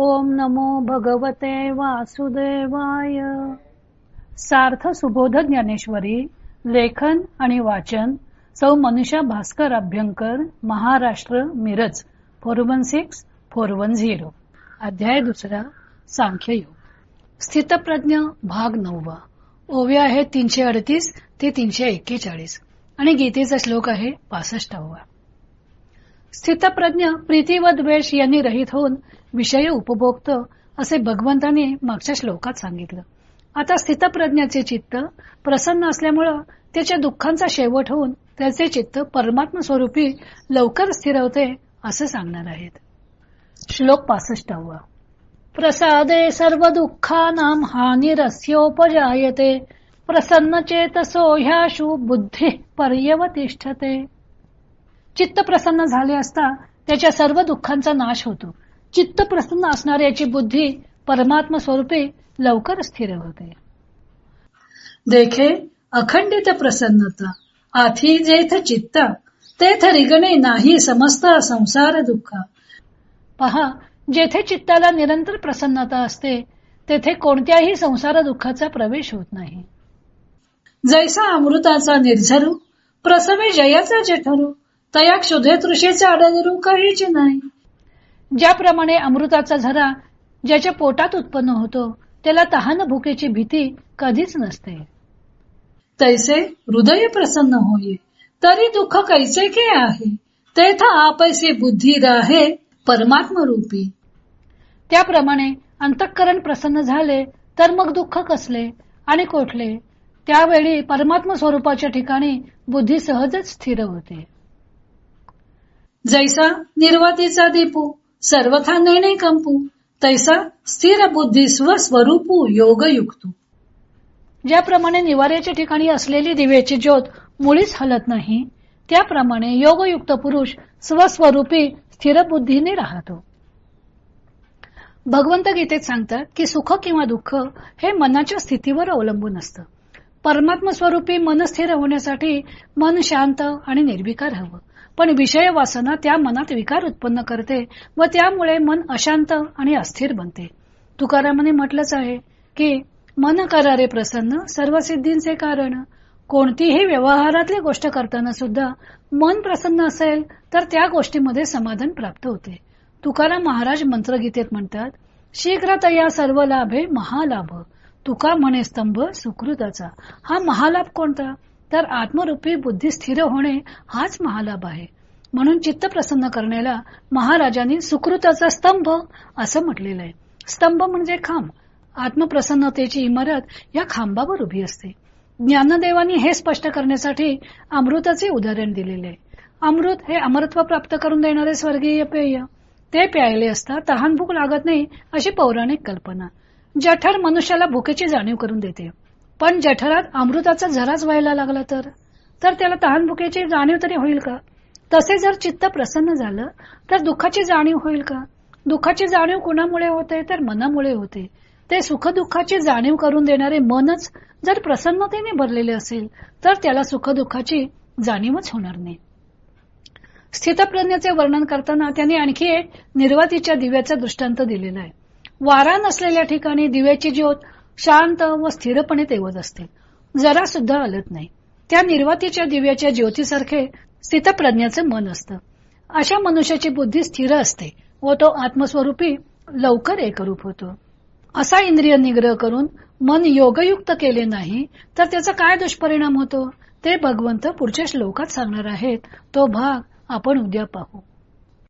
ओम नमो भगवते वासुदेवाय. सार्थ सुबोध ज्ञानेश्वरी. लेखन आणि वाचन सौ मनीषा भास्कर अभ्यंकर, महाराष्ट्र, मिरज 416410. अध्याय 2. सांख्ययोग. स्थितप्रज्ञ भाग 9. ओव्या आहे 338 ते 341 आणि गीतेचा श्लोक आहे 65. स्थितप्रज्ञ प्रीती व द्वेष यांनी रहित होऊन विषय उपभोगत असे भगवंतांनी मागच्या श्लोकात सांगितलं. आता स्थितप्रज्ञाचे चित्त प्रसन्न असल्यामुळं त्याच्या दुःखांचा शेवट होऊन त्याचे चित्त परमात्म स्वरूपी लवकर स्थिरवते असं सांगणार आहेत. श्लोक 65. प्रसादे सर्व दुःखानां हानिरस्योपजायते प्रसन्न चेतसो ह्याशु बुद्धी पर्यवतिष्ठते. चित्त प्रसन्न झाले असता त्याच्या सर्व दुःखांचा नाश होतो. चित्त प्रसन्न असणाऱ्याची बुद्धी परमात्मा स्वरूपी लवकर स्थिर होते. देखे अखंडित प्रसन्नता आथी जेथ चित्ता तेथ रिगणे नाही समस्त संसार दुःख. पहा, जेथे चित्ताला निरंतर प्रसन्नता असते तेथे कोणत्याही संसार दुःखाचा प्रवेश होत नाही. जैसा अमृताचा निर्झरू प्रसवे जयाचा जठरू तया क्षुधे तृषेचा अडधरू काहीच नाही. ज्याप्रमाणे अमृताचा झरा ज्याच्या पोटात उत्पन्न होतो त्याला तहान भुकेची भीती कधीच नसते. तैसे हृदय प्रसन्न होये तरी दुःख कैसे के आहे तेथ आपैसे बुद्धी राहे परमात्म रूपी. त्याप्रमाणे अंतःकरण प्रसन्न झाले तर मग दुःख कसले आणि कोठले. त्यावेळी परमात्म स्वरूपाच्या ठिकाणी बुद्धी सहजच स्थिर होते. जैसा निर्वातीचा दीपू सर्वथा नेणे कंपू तैसा स्थिर बुद्धी स्वस्वरूपू योगयुक्तू. ज्याप्रमाणे निवाऱ्याच्या ठिकाणी असलेली दिव्याची ज्योत मुळीच हलत नाही त्याप्रमाणे योगयुक्त पुरुष स्वस्वरूपी स्थिर बुद्धीने राहतो. भगवंत गीतेत सांगतात की सुख किंवा दुःख हे मनाच्या स्थितीवर अवलंबून असतं. परमात्म स्वरूपी मन स्थिर होण्यासाठी मन शांत आणि निर्विकार हवं. पण विषय वासना त्या मनात विकार उत्पन्न करते व त्यामुळे मन अशांत आणि अस्थिर बनते. तुकारामाने म्हटलंच आहे की मन करारे प्रसन्न सर्व सिद्धींचे कारण. कोणतीही व्यवहारातली गोष्ट करताना सुद्धा मन प्रसन्न असेल तर त्या गोष्टीमध्ये समाधान प्राप्त होते. तुकाराम महाराज मंत्रगीतेत म्हणतात, शीघ्रतया सर्व लाभे महालाभ. तुका म्हणे स्तंभ सुकृताचा. हा महालाभ कोणता तर आत्मरूपी बुद्धी स्थिर होणे हाच महालाभ आहे. म्हणून चित्त प्रसन्न करण्याला महाराजांनी सुकृताचा स्तंभ असं म्हटलेलं आहे. स्तंभ म्हणजे खांब. आत्मप्रसन्नतेची इमारत या खांबावर उभी असते. ज्ञानदेवांनी हे स्पष्ट करण्यासाठी अमृताचे उदाहरण दिलेले आहे. अमृत हे अमरत्व प्राप्त करून देणारे स्वर्गीय पेय. ते प्यायले असता तहान भूक लागत नाही अशी पौराणिक कल्पना. जठर मनुष्याला भुकेची जाणीव करून देते. पण जठरात अमृताचा झराच व्हायला लागला तर त्याला तहान भुकेची जाणीव तरी होईल का? तसे जर चित्त प्रसन्न झालं तर दुःखाची जाणीव होईल का? दुःखाची जाणीव कुणामुळे होते तर मनामुळे होते. ते सुख दुःखाची जाणीव करून देणारे मनच जर प्रसन्नतेने भरलेले असेल तर त्याला सुख दुःखाची जाणीवच होणार नाही. स्थितप्रज्ञाचे वर्णन करताना त्यांनी आणखी एक निर्वातीच्या दिव्याचा दृष्टांत दिलेला आहे. वारा नसलेल्या ठिकाणी दिव्याची ज्योत शांत व स्थिरपणे तेवत असते, जरा सुद्धा हलत नाही. त्या निर्वातीच्या दिव्याच्या ज्योतीसारखे स्थितप्रज्ञाचं मन असतं. अशा मनुष्याची बुद्धी स्थिर असते व तो आत्मस्वरूपी लवकर एकरूप होतो. असा इंद्रिय निग्रह करून मन योगयुक्त केले नाही तर त्याचा काय दुष्परिणाम होतो ते भगवंत पुढच्या श्लोकात सांगणार आहेत. तो भाग आपण उद्या पाहू.